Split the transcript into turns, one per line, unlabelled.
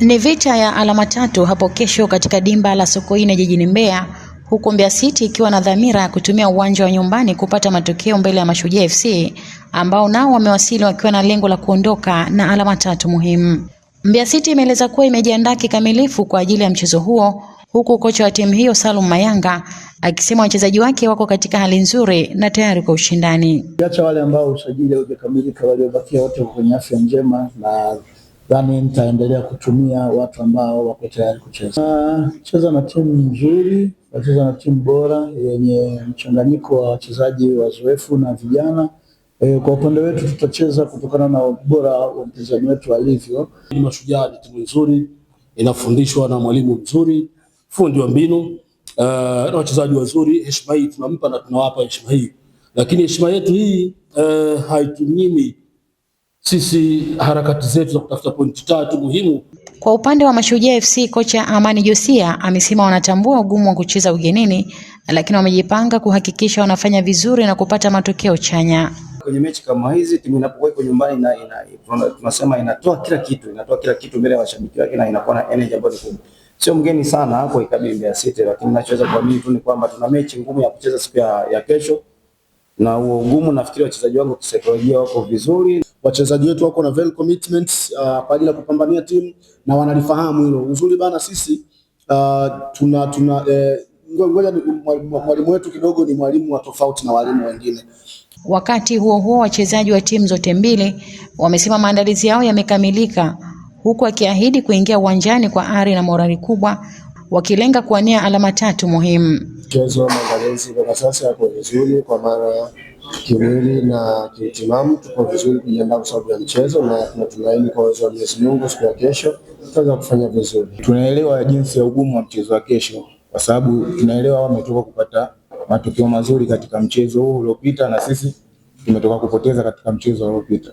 Ni vita ya alama tatu hapo kesho katika dimba la Sokoine jijini Mbeya, huku Mbeya City ikiwa na dhamira ya kutumia uwanja wa nyumbani kupata matokeo mbele ya Mashujaa FC ambao nao wamewasili wakiwa na lengo la kuondoka na alama tatu muhimu. Mbeya City imeeleza kuwa imejiandaa kikamilifu kwa ajili ya mchezo huo, huku kocha wa timu hiyo Salum Mayanga akisema wachezaji wake wako katika hali nzuri na tayari kwa ushindani.
Acha wale ambao usajili haujakamilika, waliobakia wote kwenye afya njema, na dhani nitaendelea kutumia watu ambao wako tayari kucheza. Cheza na timu nzuri, wacheza na timu bora yenye mchanganyiko wa wachezaji wazoefu na vijana. Kwa upande wetu tutacheza kutokana na ubora wa mpinzani wetu alivyo.
Mashujaa ni timu nzuri, inafundishwa na mwalimu mzuri, fundi wa mbinu, na wachezaji wazuri. Heshima hii tunampa na tunawapa heshima hii, lakini heshima yetu hii haitunyimi sisi harakati zetu za kutafuta pointi tatu muhimu.
Kwa upande wa Mashujaa FC, kocha Amani Josia amesema wanatambua ugumu wa kucheza ugenini, lakini wamejipanga kuhakikisha wanafanya vizuri na kupata matokeo chanya.
Kwenye mechi kama hizi timu inapokuwa iko nyumbani tunasema inatoa kila kitu mbele ya washabiki wake, na inakuwa na energy ambayo sio mgeni sana hapo ikabili Mbeya City, lakini ninachoweza kuamini tu ni kwamba tuna mechi ngumu ya kucheza siku ya kesho, na huo ugumu nafikiri wachezaji wangu kisaikolojia wako vizuri.
Wachezaji wetu wako na very commitment kwa ajili ya kupambania timu na wanalifahamu hilo. Uzuri bana sisi ngoja mwalimu wetu kidogo ni mwalimu wa tofauti na walimu wengine.
Wakati huo huo, wachezaji wa timu zote mbili wamesema maandalizi yao yamekamilika, huku akiahidi kuingia uwanjani kwa ari na morali kubwa, wakilenga kuwania alama tatu muhimu.
Mchezo wa maandalizi kwa sasa yako vizuri, kwa maana kimwili na kitimamu tuko vizuri kujiandaa kwa sababu ya mchezo, na tunatumaini kwa uwezo wa Mwenyezi Mungu siku ya kesho tutaweza kufanya vizuri.
Tunaelewa jinsi ya ugumu wa mchezo wa kesho, kwa sababu tunaelewa wametoka kupata matokeo mazuri katika mchezo huu uliopita, na sisi tumetoka kupoteza katika mchezo uliopita.